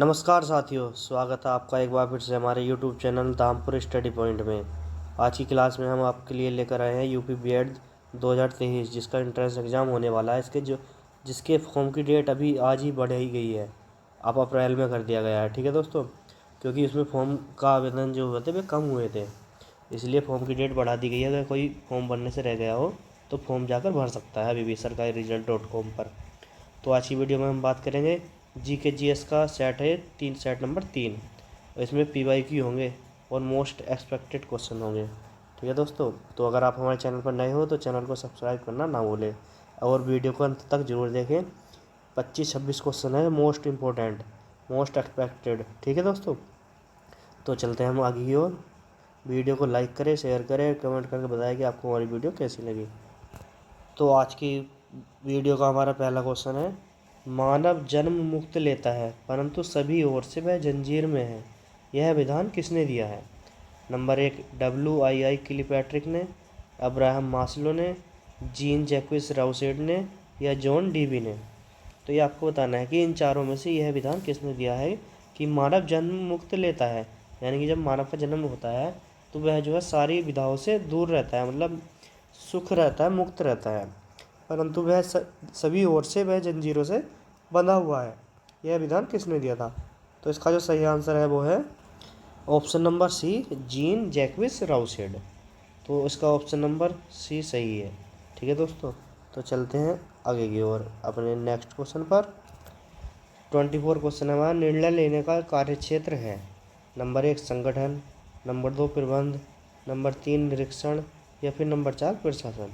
नमस्कार साथियों, स्वागत है आपका एक बार फिर से हमारे YouTube channel Dhampur study point में। आज की क्लास में हम आपके लिए लेकर आए हैं यूपी बीएड 2023 जिसका एंट्रेंस एग्ज़ाम होने वाला है। जिसके फॉर्म की डेट अभी आज ही बढ़ाई गई है, अब अप्रैल में कर दिया गया है। ठीक है दोस्तों, क्योंकि इसमें फॉर्म का आवेदन जो हुए थे वे कम हुए थे, इसलिए फॉर्म की डेट बढ़ा दी गई है। अगर कोई फॉर्म भरने से रह गया हो तो फॉर्म जाकर भर सकता है अभी भी सरकारी-result.com पर। तो आज की वीडियो में हम बात करेंगे GK/GS का सेट है सेट नंबर 3, और इसमें PYQ होंगे और मोस्ट एक्सपेक्टेड क्वेश्चन होंगे। ठीक है दोस्तों, तो अगर आप हमारे चैनल पर नए हो तो चैनल को सब्सक्राइब करना ना भूलें और वीडियो को अंत तक जरूर देखें। 25-26 क्वेश्चन है, मोस्ट इम्पोर्टेंट, मोस्ट एक्सपेक्टेड। ठीक है दोस्तों, तो चलते हैं हम आगे की ओर। वीडियो को लाइक करें, शेयर करें, कमेंट करके बताएं कि आपको हमारी वीडियो कैसी लगी। तो आज की वीडियो का हमारा पहला क्वेश्चन है, मानव जन्म मुक्त लेता है परंतु सभी ओर से वह जंजीर में है, यह विधान किसने दिया है? नंबर 1 WII किलीपैट्रिक ने, अब्राहम मास्लो ने, जीन जैक्विस राउसेट ने या जॉन डीवी ने। तो ये आपको बताना है कि इन चारों में से यह विधान किसने दिया है कि मानव जन्म मुक्त लेता है, यानी कि जब मानव का जन्म होता है तो वह जो है सारी विधाओं से दूर रहता है, मतलब सुख रहता है, मुक्त रहता है, परंतु वह सभी ओर से वह जंजीरों से बंधा हुआ है। यह विधान किसने दिया था? तो इसका जो सही आंसर है वो है ऑप्शन नंबर सी, जीन जैक्विस राउसेट। तो इसका ऑप्शन नंबर सी सही है। ठीक है दोस्तों, तो चलते हैं आगे की ओर अपने नेक्स्ट क्वेश्चन पर। 24 क्वेश्चन हमारा, निर्णय लेने का कार्यक्षेत्र है। नंबर 1 संगठन, नंबर 2 प्रबंध, नंबर 3 निरीक्षण या फिर नंबर 4 प्रशासन।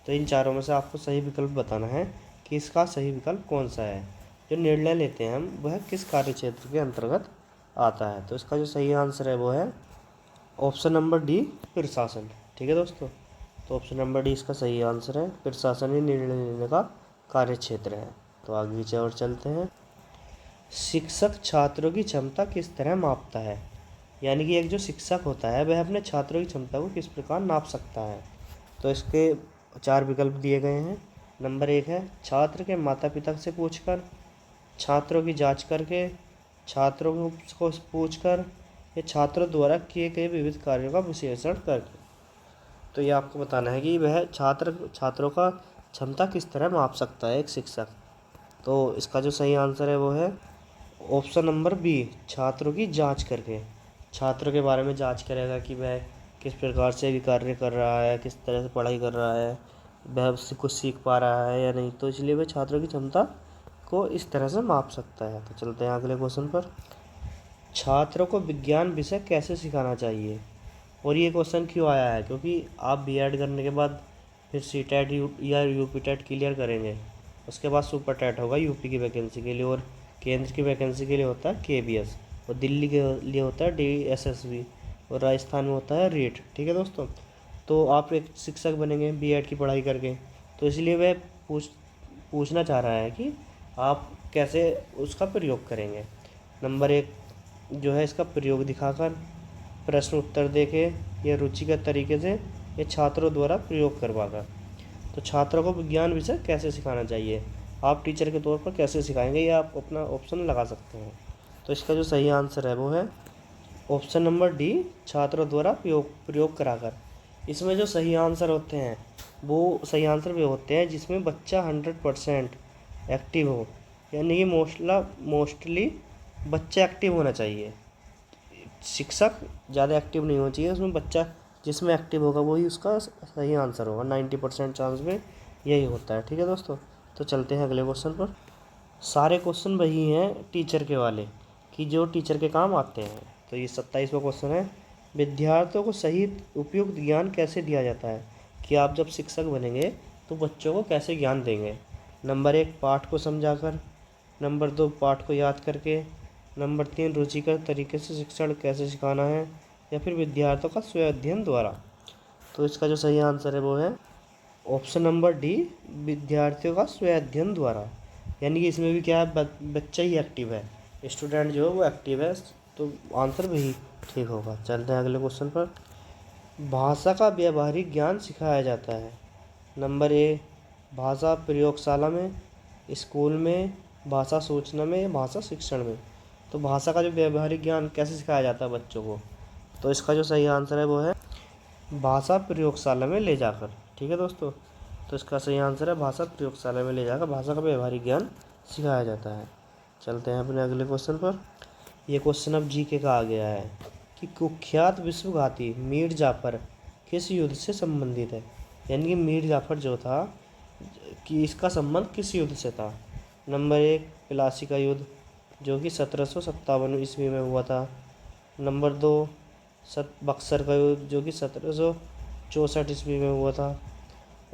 तो इन चारों में से आपको सही विकल्प बताना है कि इसका सही विकल्प कौन सा है। जो निर्णय लेते हैं हम वह किस कार्य क्षेत्र के अंतर्गत आता है? तो इसका जो सही आंसर है वो है ऑप्शन नंबर डी, प्रशासन। ठीक है दोस्तों, तो ऑप्शन नंबर डी इसका सही आंसर है, प्रशासन ही निर्णय लेने का कार्य क्षेत्र है। तो आगे की ओर चलते हैं। शिक्षक छात्रों की क्षमता किस तरह मापता है? यानी कि एक जो शिक्षक होता है वह अपने छात्रों की क्षमता को किस प्रकार नाप सकता है? तो इसके 4 विकल्प दिए गए हैं। नंबर 1 है छात्र के माता पिता से पूछकर, छात्रों की जांच करके, छात्रों को पूछकर या छात्रों द्वारा किए गए विविध कार्यों का विश्लेषण करके। तो ये आपको बताना है कि वह छात्रों का क्षमता किस तरह माप सकता है एक शिक्षक। तो इसका जो सही आंसर है वो है ऑप्शन नंबर बी, छात्रों की जांच करके। छात्रों के बारे में जांच करेगा कि वह किस प्रकार से भी कार्य कर रहा है, किस तरह से पढ़ाई कर रहा है, वह उससे कुछ सीख पा रहा है या नहीं। तो इसलिए वह छात्रों की क्षमता को इस तरह से माप सकता है। तो चलते हैं अगले क्वेश्चन पर। छात्रों को विज्ञान विषय कैसे सिखाना चाहिए? और ये क्वेश्चन क्यों आया है? क्योंकि आप बीएड करने के बाद फिर CTET या UP-TET क्लियर करेंगे, उसके बाद सुपर टेट होगा यूपी की वैकेंसी के लिए, और केंद्र की वैकेंसी के लिए होता है KBS, और दिल्ली के लिए होता है DSSB, और राजस्थान में होता है रीट। ठीक है दोस्तों, तो आप एक शिक्षक बनेंगे बीएड की पढ़ाई करके, तो इसलिए वह पूछना चाह रहा है कि आप कैसे उसका प्रयोग करेंगे। नंबर 1 जो है इसका प्रयोग दिखाकर, प्रश्न उत्तर देके, या रुचिकर तरीके से, या छात्रों द्वारा प्रयोग करवाकर। तो छात्रों को विज्ञान विषय कैसे सिखाना चाहिए, आप टीचर के तौर पर कैसे सिखाएंगे, या आप अपना ऑप्शन लगा सकते हैं। तो इसका जो सही आंसर है वो है ऑप्शन नंबर डी, छात्रों द्वारा प्रयोग कराकर। इसमें जो सही आंसर होते हैं वो सही आंसर वे होते हैं जिसमें बच्चा 100% एक्टिव हो, यानी कि मोस्टली बच्चा एक्टिव होना चाहिए, शिक्षक ज़्यादा एक्टिव नहीं होना चाहिए। उसमें बच्चा जिसमें एक्टिव होगा वही उसका सही आंसर होगा। 90% चांस में यही होता है। ठीक है दोस्तों, तो चलते हैं अगले क्वेश्चन पर। सारे क्वेश्चन वही हैं टीचर के वाले, कि जो टीचर के काम आते हैं। तो ये 27वां क्वेश्चन है, विद्यार्थियों को सही उपयुक्त ज्ञान कैसे दिया जाता है? कि आप जब शिक्षक बनेंगे तो बच्चों को कैसे ज्ञान देंगे? नंबर 1 पाठ को समझाकर, नंबर 2 पाठ को याद करके, नंबर 3 रुचिकर तरीके से शिक्षण कैसे सिखाना है, या फिर विद्यार्थियों का स्व अध्ययन द्वारा। तो इसका जो सही आंसर है वो है ऑप्शन नंबर डी, विद्यार्थियों का स्व अध्ययन द्वारा। यानी कि इसमें भी क्या है, बच्चा ही एक्टिव है, स्टूडेंट जो है वो एक्टिव है, तो आंसर वही ठीक होगा। चलते हैं अगले क्वेश्चन पर। भाषा का व्यावहारिक ज्ञान सिखाया जाता है। नंबर 1 भाषा प्रयोगशाला में, स्कूल में, भाषा सूचना में, भाषा शिक्षण में। तो भाषा का जो व्यवहारिक ज्ञान कैसे सिखाया जाता है बच्चों को, तो इसका जो सही आंसर है वो है भाषा प्रयोगशाला में ले जाकर। ठीक है दोस्तों, तो इसका सही आंसर है भाषा प्रयोगशाला में ले जाकर भाषा का व्यवहारिक ज्ञान सिखाया जाता है। चलते हैं अपने अगले क्वेश्चन पर। ये क्वेश्चन अब जीके का आ गया है कि कुख्यात विश्वघाती मीर जाफर किस युद्ध से संबंधित है। यानी कि मीर जाफर जो था कि इसका संबंध किस युद्ध से था। नंबर 1 प्लासी का युद्ध जो कि 1757 ईस्वी में हुआ था। नंबर 2 बक्सर का युद्ध जो कि 1764 ईस्वी में हुआ था।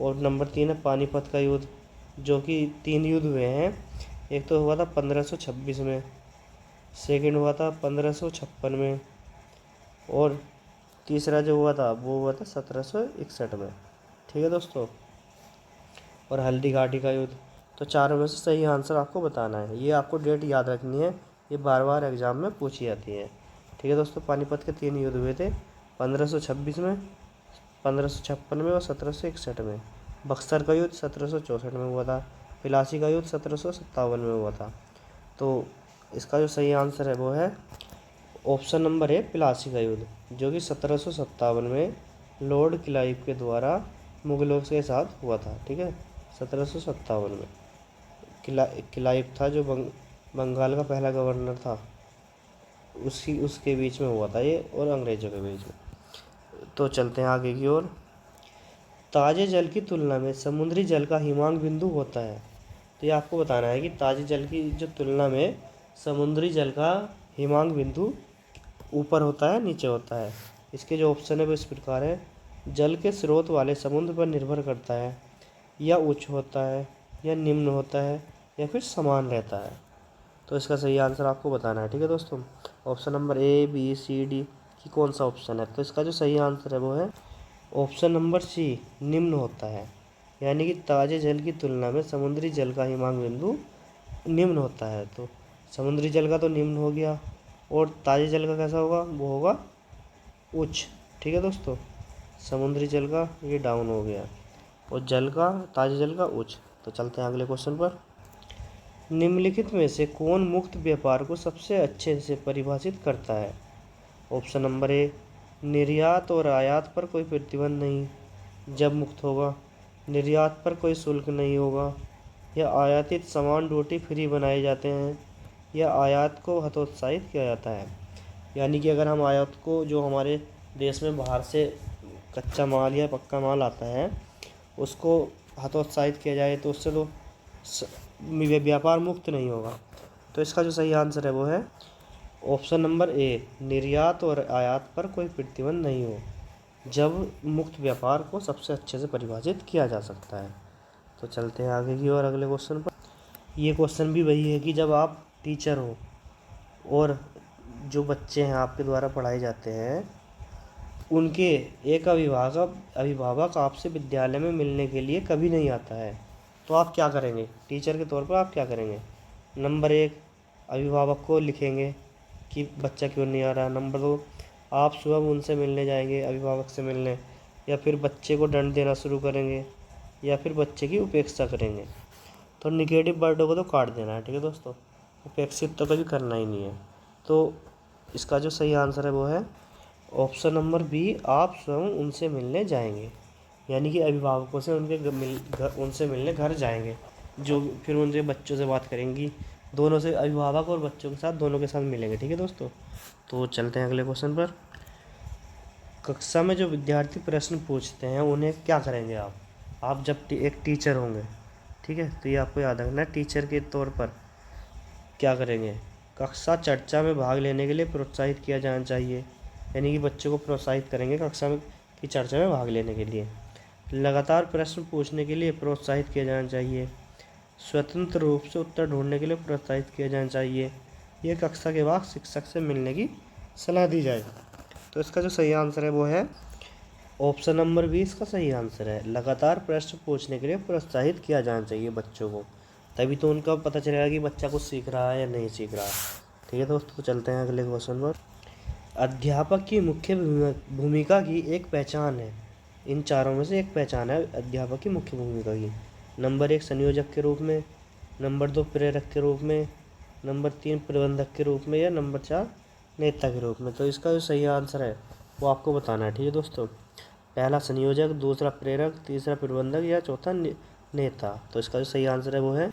और नंबर 3 है पानीपत का युद्ध जो कि 3 युद्ध हुए हैं। एक तो हुआ था 1526 में, सेकंड हुआ था 1556 में, और तीसरा जो हुआ था वो हुआ था 1761 में। ठीक है दोस्तों, और हल्दी घाटी का युद्ध। तो चारों में से सही आंसर आपको बताना है। ये आपको डेट याद रखनी है, ये बार बार एग्जाम में पूछी जाती है। ठीक है दोस्तों, पानीपत के 3 युद्ध हुए थे, 1526 में, 1556 में और 1761 में। बक्सर का युद्ध 1764 में हुआ था। प्लासी का युद्ध 1757 में हुआ था। तो इसका जो सही आंसर है वो है ऑप्शन नंबर है प्लासी का युद्ध जो कि 1757 में लॉर्ड क्लाइव के द्वारा मुगलों के साथ हुआ था। ठीक है, 1757 में क्लाइव था जो बंगाल का पहला गवर्नर था, उसके बीच में हुआ था ये और अंग्रेज़ों के बीच में। तो चलते हैं आगे की ओर। ताज़े जल की तुलना में समुद्री जल का हिमांक बिंदु होता है। तो ये आपको बताना है कि ताज़े जल की जो तुलना में समुद्री जल का हिमांक बिंदु ऊपर होता है नीचे होता है। इसके जो ऑप्शन है वो इस प्रकार है। जल के स्रोत वाले समुद्र पर निर्भर करता है, या उच्च होता है, या निम्न होता है, या फिर समान रहता है। तो इसका सही आंसर आपको बताना है। ठीक है दोस्तों, option number A B C D की कौन सा ऑप्शन है। तो इसका जो सही आंसर है वो है ऑप्शन नंबर सी, निम्न होता है। यानी कि ताज़े जल की तुलना में समुद्री जल का हिमांक बिंदु निम्न होता है। तो समुद्री जल का तो निम्न हो गया, और ताज़े जल का कैसा होगा, वो होगा उच्च। ठीक है दोस्तों, समुद्री जल का ये डाउन हो गया और जल का, ताज़े जल का उच्च। तो चलते हैं अगले क्वेश्चन पर। निम्नलिखित में से कौन मुक्त व्यापार को सबसे अच्छे से परिभाषित करता है। ऑप्शन नंबर ए, निर्यात और आयात पर कोई प्रतिबंध नहीं जब मुक्त होगा, निर्यात पर कोई शुल्क नहीं होगा, या आयातित सामान ड्यूटी फ्री बनाए जाते हैं, या आयात को हतोत्साहित किया जाता है। यानी कि अगर हम आयात को, जो हमारे देश में बाहर से कच्चा माल या पक्का माल आता है, उसको हतोत्साहित किया जाए तो उससे तो व्यापार मुक्त नहीं होगा। तो इसका जो सही आंसर है वो है ऑप्शन नंबर ए, निर्यात और आयात पर कोई प्रतिबंध नहीं हो जब मुक्त व्यापार को सबसे अच्छे से परिभाषित किया जा सकता है। तो चलते हैं आगे की और अगले क्वेश्चन पर। ये क्वेश्चन भी वही है कि जब आप टीचर हो और जो बच्चे हैं आपके द्वारा पढ़ाए जाते हैं, उनके एक अभिभावक आपसे विद्यालय में मिलने के लिए कभी नहीं आता है, तो आप क्या करेंगे। टीचर के तौर पर आप क्या करेंगे। नंबर 1, अभिभावक को लिखेंगे कि बच्चा क्यों नहीं आ रहा। नंबर 2, आप स्वयं उनसे मिलने जाएंगे, अभिभावक से मिलने, या फिर बच्चे को दंड देना शुरू करेंगे, या फिर बच्चे की उपेक्षा करेंगे। तो निगेटिव वर्डों को तो काट देना है। ठीक है दोस्तों, उपेक्षित तो कभी करना ही नहीं है। तो इसका जो सही आंसर है वो है ऑप्शन नंबर बी, आप स्वयं उनसे मिलने जाएंगे। यानी कि अभिभावकों से उनसे मिलने घर जाएंगे, जो फिर उनसे बच्चों से बात करेंगी, दोनों से, अभिभावक और बच्चों के साथ, दोनों के साथ मिलेंगे। ठीक है दोस्तों, तो चलते हैं अगले क्वेश्चन पर। कक्षा में जो विद्यार्थी प्रश्न पूछते हैं उन्हें क्या करेंगे आप जब एक टीचर होंगे। ठीक है, तो ये आपको याद रखना है। टीचर के तौर पर क्या करेंगे, कक्षा चर्चा में भाग लेने के लिए प्रोत्साहित किया जाना चाहिए। यानी कि बच्चों को प्रोत्साहित करेंगे कक्षा में की चर्चा में भाग लेने के लिए। लगातार प्रश्न पूछने के लिए प्रोत्साहित किया जाना चाहिए। स्वतंत्र रूप से उत्तर ढूंढने के लिए प्रोत्साहित किया जाना चाहिए। ये कक्षा के बाद शिक्षक से मिलने की सलाह दी जाए। तो इसका जो सही आंसर है वो है ऑप्शन नंबर 20 का सही आंसर है। लगातार प्रश्न पूछने के लिए प्रोत्साहित किया जाना चाहिए बच्चों को, तभी तो उनका पता चलेगा कि बच्चा कुछ सीख रहा है या नहीं सीख रहा है। ठीक है दोस्तों, चलते हैं अगले क्वेश्चन पर। अध्यापक की मुख्य भूमिका की एक पहचान है। इन चारों में से एक पहचान है अध्यापक की मुख्य भूमिका की। नंबर 1, संयोजक के रूप में। नंबर 2, प्रेरक के रूप में। नंबर 3 प्रबंधक के रूप में, या नंबर 4 नेता के रूप में। तो इसका जो सही आंसर है वो आपको बताना है, ठीक है दोस्तों। पहला संयोजक, दूसरा प्रेरक, तीसरा प्रबंधक, या चौथा नेता। तो इसका जो सही आंसर है वो है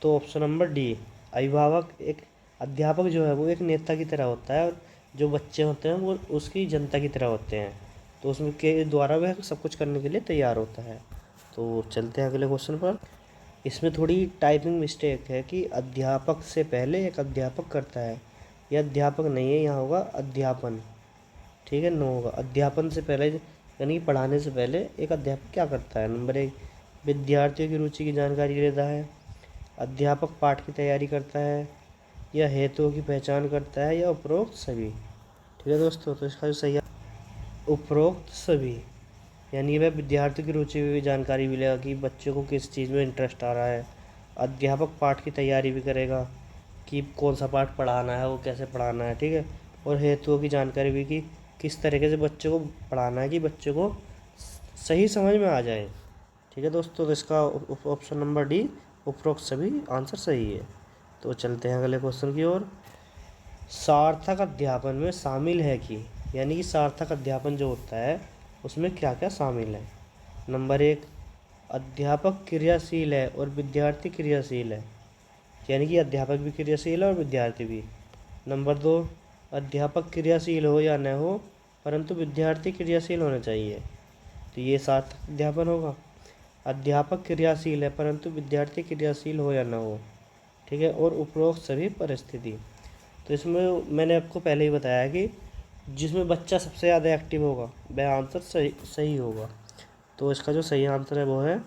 तो ऑप्शन नंबर डी, अभिभावक। एक अध्यापक जो है वो एक नेता की तरह होता है, और जो बच्चे होते हैं वो उसकी जनता की तरह होते हैं, तो उसमें के द्वारा वह सब कुछ करने के लिए तैयार होता है। तो चलते हैं अगले क्वेश्चन पर। इसमें थोड़ी टाइपिंग मिस्टेक है कि अध्यापक से पहले एक अध्यापक करता है, यह अध्यापक नहीं है, यहाँ होगा अध्यापन, ठीक है, नो होगा। अध्यापन से पहले यानी पढ़ाने से पहले एक अध्यापक क्या करता है? नंबर 1 विद्यार्थियों की रुचि की जानकारी लेता है, अध्यापक पाठ की तैयारी करता है, या हेतुओं की पहचान करता है, या उपरोक्त सभी। ठीक है दोस्तों, तो इसका जो सही है उपरोक्त सभी, यानी वह विद्यार्थियों की रुचि की जानकारी भी लेगा कि बच्चे को किस चीज़ में इंटरेस्ट आ रहा है। अध्यापक पाठ की तैयारी भी करेगा कि कौन सा पाठ पढ़ाना है, वो कैसे पढ़ाना है, ठीक है। और हेतुओं की जानकारी भी कि किस तरीके से बच्चे को पढ़ाना है कि बच्चे को सही समझ में आ जाए। ठीक है दोस्तों, तो इसका ऑप्शन नंबर डी, उपरोक्त सभी आंसर सही है। तो चलते हैं अगले क्वेश्चन की ओर। सार्थक अध्यापन में शामिल है कि, यानी कि सार्थक अध्यापन जो होता है उसमें क्या क्या शामिल है? नंबर 1 अध्यापक क्रियाशील है और विद्यार्थी क्रियाशील है, यानी कि अध्यापक भी क्रियाशील है और विद्यार्थी भी। नंबर 2 अध्यापक क्रियाशील हो या न हो परंतु विद्यार्थी क्रियाशील होना चाहिए, तो ये सार्थक अध्यापन होगा। अध्यापक क्रियाशील है परंतु विद्यार्थी क्रियाशील हो या न हो, ठीक है। और उपरोक्त सभी परिस्थिति, तो इसमें मैंने आपको पहले ही बताया कि जिसमें बच्चा सबसे ज़्यादा एक्टिव होगा वह आंसर सही होगा। तो इसका जो सही आंसर है वो है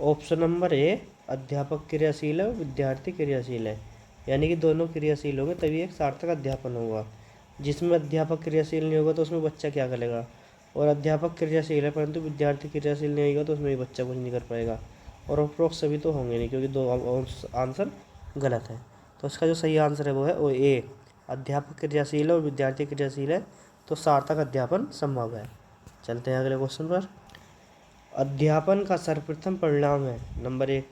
ऑप्शन नंबर ए, अध्यापक क्रियाशील है और विद्यार्थी क्रियाशील है, यानी कि दोनों क्रियाशील होंगे तभी एक सार्थक अध्यापन होगा। जिसमें अध्यापक क्रियाशील नहीं होगा तो उसमें बच्चा क्या करेगा, और अध्यापक क्रियाशील है परंतु विद्यार्थी क्रियाशील नहीं होगा तो उसमें भी बच्चा कुछ नहीं कर पाएगा। और उपरोक्त सभी तो होंगे नहीं, क्योंकि दो आंसर गलत है। तो इसका जो सही आंसर है वो है ओ ए, अध्यापक क्रियाशील है और विद्यार्थी क्रियाशील है, तो सार्थक अध्यापन संभव है। चलते हैं अगले क्वेश्चन पर। अध्यापन का सर्वप्रथम परिणाम है, नंबर 1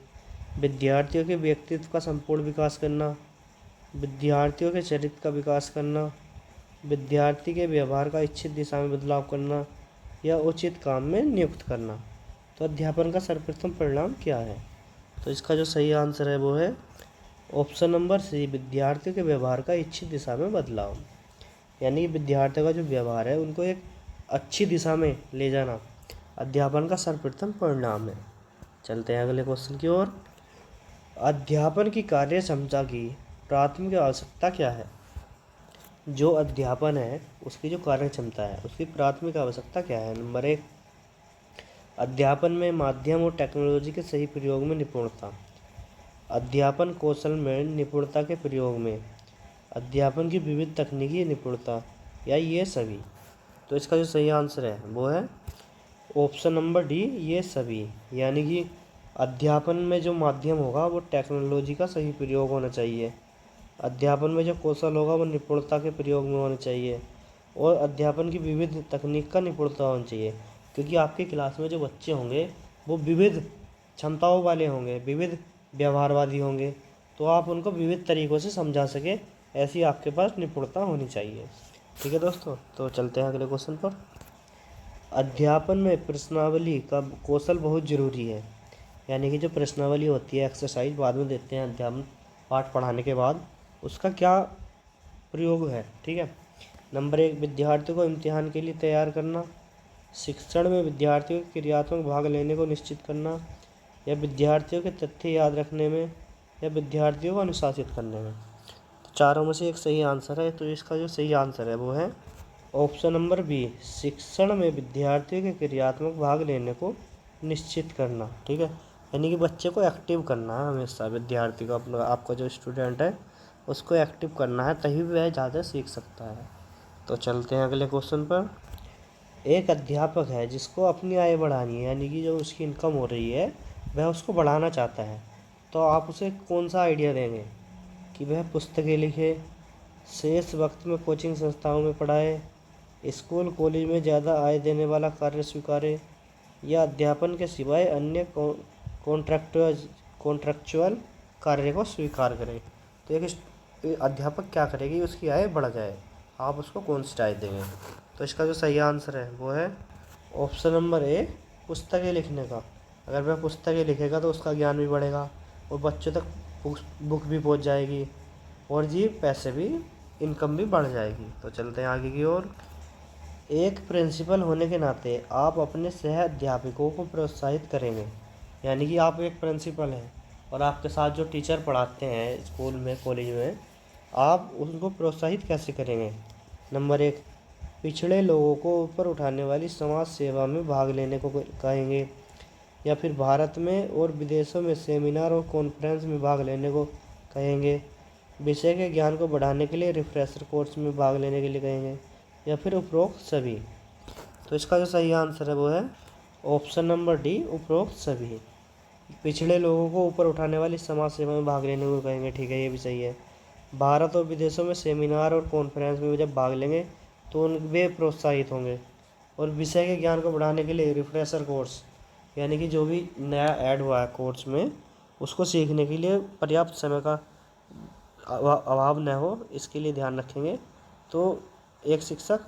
विद्यार्थियों के व्यक्तित्व का संपूर्ण विकास करना, विद्यार्थियों के चरित्र का विकास करना, विद्यार्थी के व्यवहार का इच्छित दिशा में बदलाव करना, या उचित काम में नियुक्त करना। तो अध्यापन का सर्वप्रथम परिणाम क्या है? तो इसका जो सही आंसर है वो है ऑप्शन नंबर सी, विद्यार्थियों के व्यवहार का इच्छित दिशा में बदलाव, यानी विद्यार्थियों का जो व्यवहार है उनको एक अच्छी दिशा में ले जाना अध्यापन का सर्वप्रथम परिणाम है। चलते हैं अगले क्वेश्चन की ओर। अध्यापन की कार्य क्षमता की प्राथमिक आवश्यकता क्या है? जो अध्यापन है उसकी जो कार्य क्षमता है उसकी प्राथमिक आवश्यकता क्या है? नंबर 1 अध्यापन में माध्यम और टेक्नोलॉजी के सही प्रयोग में निपुणता, अध्यापन कौशल में निपुणता के प्रयोग में, अध्यापन की विविध तकनीकी निपुणता, या ये सभी। तो इसका जो सही आंसर है वो है ऑप्शन नंबर डी, ये सभी, यानी कि अध्यापन में जो माध्यम होगा वो टेक्नोलॉजी का सही प्रयोग होना चाहिए, अध्यापन में जो कौशल होगा वो निपुणता के प्रयोग में होना चाहिए, और अध्यापन की विविध तकनीक का निपुणता होनी चाहिए, क्योंकि आपकी क्लास में जो बच्चे होंगे वो विविध क्षमताओं वाले होंगे, विविध व्यवहारवादी होंगे, तो आप उनको विविध तरीक़ों से समझा सके, ऐसी आपके पास निपुणता होनी चाहिए। ठीक है दोस्तों, तो चलते हैं अगले क्वेश्चन पर। अध्यापन में प्रश्नावली का कौशल बहुत ज़रूरी है, यानी कि जो प्रश्नावली होती है, एक्सरसाइज बाद में देते हैं अध्यापन पाठ पढ़ाने के बाद, उसका क्या प्रयोग है, ठीक है। नंबर 1 विद्यार्थियों को इम्तिहान के लिए तैयार करना, शिक्षण में विद्यार्थियों के क्रियात्मक भाग लेने को निश्चित करना, या विद्यार्थियों के तथ्य याद रखने में, या विद्यार्थियों को अनुशासित करने में। तो चारों में से एक सही आंसर है, तो इसका जो सही आंसर है वो है ऑप्शन नंबर बी, शिक्षण में विद्यार्थियों के क्रियात्मक भाग लेने को निश्चित करना, ठीक है। यानी कि बच्चे को एक्टिव करना है हमेशा, विद्यार्थी को अपना, आपका जो स्टूडेंट है उसको एक्टिव करना है, तभी वह ज़्यादा सीख सकता है। तो चलते हैं अगले क्वेश्चन पर। एक अध्यापक है जिसको अपनी आय बढ़ानी है, यानी कि जो उसकी इनकम हो रही है वह उसको बढ़ाना चाहता है, तो आप उसे कौन सा आइडिया देंगे कि वह पुस्तकें लिखे, शेष वक्त में कोचिंग संस्थाओं में पढ़ाए, स्कूल कॉलेज में ज़्यादा आय देने वाला कार्य स्वीकारे, या अध्यापन के सिवाय अन्य कॉन्ट्रैक्चुअल कार्य को स्वीकार करें? तो एक अध्यापक क्या करेगी, उसकी आय बढ़ जाए, आप उसको कौन सी राय देंगे। तो इसका जो सही आंसर है वो है ऑप्शन नंबर ए, पुस्तकें लिखने का। अगर वह पुस्तकें लिखेगा तो उसका ज्ञान भी बढ़ेगा और बच्चों तक बुक भी पहुंच जाएगी और जी पैसे भी, इनकम भी बढ़ जाएगी। तो चलते हैं आगे की ओर। एक प्रिंसिपल होने के नाते आप अपने सह अध्यापकों को प्रोत्साहित करेंगे। यानी कि आप एक प्रिंसिपल हैं और आपके साथ जो टीचर पढ़ाते हैं स्कूल में, कॉलेज में, आप उनको प्रोत्साहित कैसे करेंगे। नंबर एक, पिछड़े लोगों को ऊपर उठाने वाली समाज सेवा में भाग लेने को कहेंगे, या फिर भारत में और विदेशों में सेमिनार और कॉन्फ्रेंस में भाग लेने को कहेंगे, विषय के ज्ञान को बढ़ाने के लिए रिफ्रेशर कोर्स में भाग लेने के लिए कहेंगे, या फिर उपरोक्त सभी। तो इसका जो सही आंसर है वो है ऑप्शन नंबर डी, उपरोक्त सभी। पिछड़े लोगों को ऊपर उठाने वाली समाज सेवा में भाग लेने को कहेंगे, ठीक है, ये भी सही है। भारत और विदेशों में सेमिनार और कॉन्फ्रेंस में जब भाग लेंगे तो उन वे प्रोत्साहित होंगे। और विषय के ज्ञान को बढ़ाने के लिए रिफ्रेशर कोर्स, यानी कि जो भी नया ऐड हुआ है कोर्स में, उसको सीखने के लिए पर्याप्त समय का अभाव न हो, इसके लिए ध्यान रखेंगे तो एक शिक्षक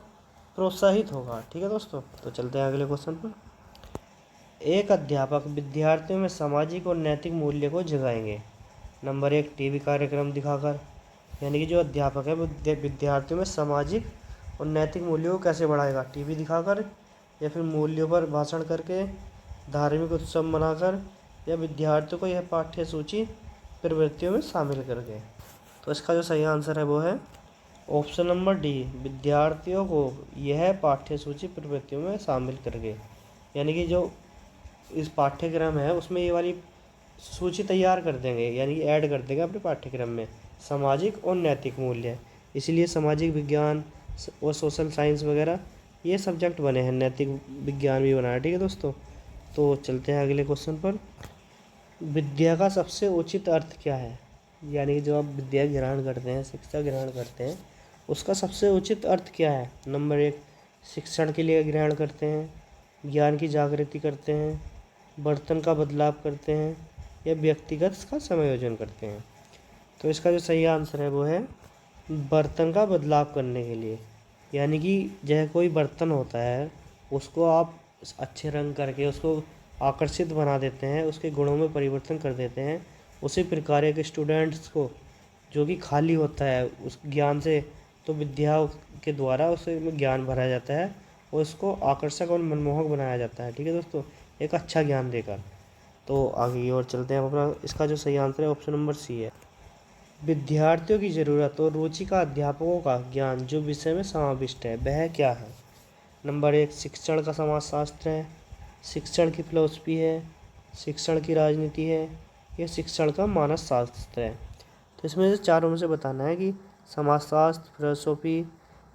प्रोत्साहित होगा। ठीक है दोस्तों, तो चलते हैं अगले क्वेश्चन पर। एक अध्यापक विद्यार्थियों में सामाजिक और नैतिक मूल्य को जगाएंगे। नंबर एक, टीवी कार्यक्रम दिखाकर। यानी कि जो अध्यापक है वो विद्यार्थियों में सामाजिक और नैतिक मूल्यों को कैसे बढ़ाएगा, टीवी दिखाकर, या फिर मूल्यों पर भाषण करके, धार्मिक उत्सव मनाकर, या विद्यार्थियों को यह पाठ्य सूची प्रवृत्तियों में शामिल करके। तो इसका जो सही आंसर है वो है ऑप्शन नंबर डी, विद्यार्थियों को यह पाठ्य सूची प्रवृत्तियों में शामिल करके। यानी कि जो इस पाठ्यक्रम है उसमें ये वाली सूची तैयार कर देंगे, यानी कि ऐड कर देंगे अपने पाठ्यक्रम में सामाजिक और नैतिक मूल्य। इसलिए सामाजिक विज्ञान और सोशल साइंस वगैरह ये सब्जेक्ट बने हैं, नैतिक विज्ञान भी बना है। ठीक है दोस्तों, तो चलते हैं अगले क्वेश्चन पर। विद्या का सबसे उचित अर्थ क्या है। यानी कि जो आप विद्या ग्रहण करते हैं, शिक्षा ग्रहण करते हैं, उसका सबसे उचित अर्थ क्या है। नंबर एक, शिक्षण के लिए ग्रहण करते हैं, ज्ञान की जागृति करते हैं, बर्तन का बदलाव करते हैं, या व्यक्तिगत का समायोजन करते हैं। तो इसका जो सही आंसर है वो है बर्तन का बदलाव करने के लिए। यानी कि जैसे कोई बर्तन होता है उसको आप अच्छे रंग करके उसको आकर्षित बना देते हैं, उसके गुणों में परिवर्तन कर देते हैं। उसी प्रकार एक स्टूडेंट्स को जो कि खाली होता है उस ज्ञान से, तो विद्या के द्वारा उसे ज्ञान भरा जाता है और उसको आकर्षक और मनमोहक बनाया जाता है। ठीक है दोस्तों, एक अच्छा ज्ञान देकर। तो आगे की ओर चलते हैं अपना। इसका जो सही आंसर है ऑप्शन नंबर सी है। विद्यार्थियों की ज़रूरत और रुचि का अध्यापकों का ज्ञान जो विषय में समाविष्ट है वह क्या है। नंबर एक, शिक्षण का समाजशास्त्र है, शिक्षण की फिलोसफी है, शिक्षण की राजनीति है, या शिक्षण का मानसशास्त्र है। तो इसमें से चारों में से बताना है कि समाजशास्त्र, फिलोसफी,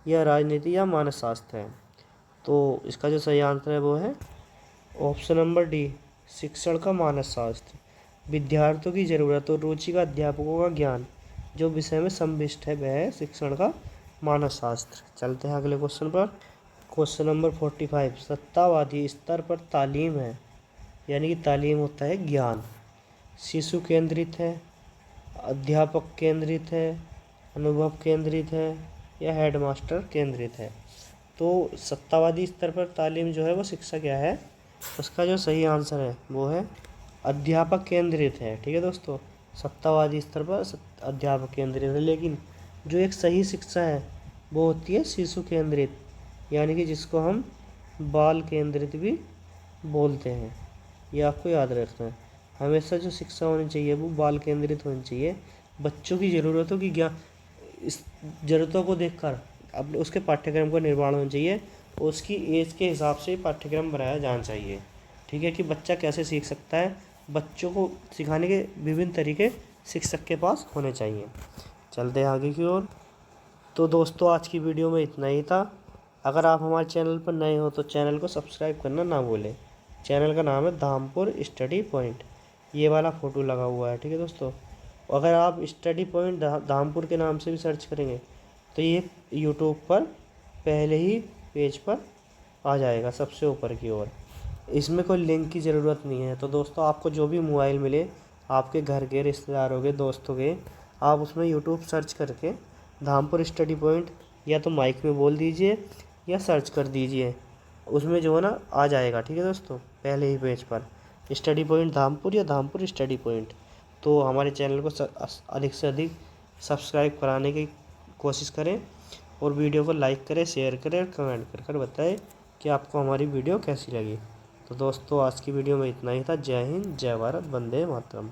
या राजनीति, या मानसशास्त्र है। तो इसका जो सही आंसर है वो है ऑप्शन नंबर डी, शिक्षण का मानसशास्त्र। विद्यार्थियों की ज़रूरत और रुचि का अध्यापकों का ज्ञान जो विषय में संविष्ट है वह है शिक्षण का मानसशास्त्र। चलते हैं अगले क्वेश्चन पर। क्वेश्चन नंबर 45, सत्तावादी स्तर पर तालीम है। यानी कि तालीम होता है ज्ञान। शिशु केंद्रित है, अध्यापक केंद्रित है, अनुभव केंद्रित है, या हेडमास्टर केंद्रित है। तो सत्तावादी स्तर पर तालीम जो है वो शिक्षा क्या है, उसका जो सही आंसर है वो है अध्यापक केंद्रित है। ठीक है दोस्तों, सत्तावादी स्तर पर अध्यापक केंद्रित है, लेकिन जो एक सही शिक्षा है वो होती है शिशु केंद्रित, यानी कि जिसको हम बाल केंद्रित भी बोलते हैं। ये आपको याद रखना है, हमेशा जो शिक्षा होनी चाहिए वो बाल केंद्रित होनी चाहिए। बच्चों की ज़रूरतों की इस ज़रूरतों को देखकर अब उसके पाठ्यक्रम का निर्माण होना चाहिए और उसकी एज के हिसाब से पाठ्यक्रम बनाया जाना चाहिए। ठीक है, कि बच्चा कैसे सीख सकता है, बच्चों को सिखाने के विभिन्न तरीके शिक्षक के पास होने चाहिए। चलते हैं आगे की ओर। तो दोस्तों आज की वीडियो में इतना ही था। अगर आप हमारे चैनल पर नए हो तो चैनल को सब्सक्राइब करना ना भूलें। चैनल का नाम है धामपुर स्टडी पॉइंट, ये वाला फ़ोटो लगा हुआ है। ठीक है दोस्तों, अगर आप स्टडी पॉइंट धामपुर के नाम से भी सर्च करेंगे तो ये यूट्यूब पर पहले ही पेज पर आ जाएगा सबसे ऊपर की ओर। इसमें कोई लिंक की ज़रूरत नहीं है। तो दोस्तों आपको जो भी मोबाइल मिले, आपके घर के, रिश्तेदारों के, दोस्तों के, आप उसमें यूट्यूब सर्च करके धामपुर स्टडी पॉइंट या तो माइक में बोल दीजिए या सर्च कर दीजिए, उसमें जो है ना आ जाएगा। ठीक है दोस्तों, पहले ही पेज पर स्टडी पॉइंट धामपुर या धामपुर स्टडी पॉइंट। तो हमारे चैनल को अधिक से अधिक सब्सक्राइब कराने की कोशिश करें और वीडियो को लाइक करें, शेयर करें और कमेंट कर बताएं कि आपको हमारी वीडियो कैसी लगी। तो दोस्तों आज की वीडियो में इतना ही था। जय हिंद, जय भारत, वंदे मातरम।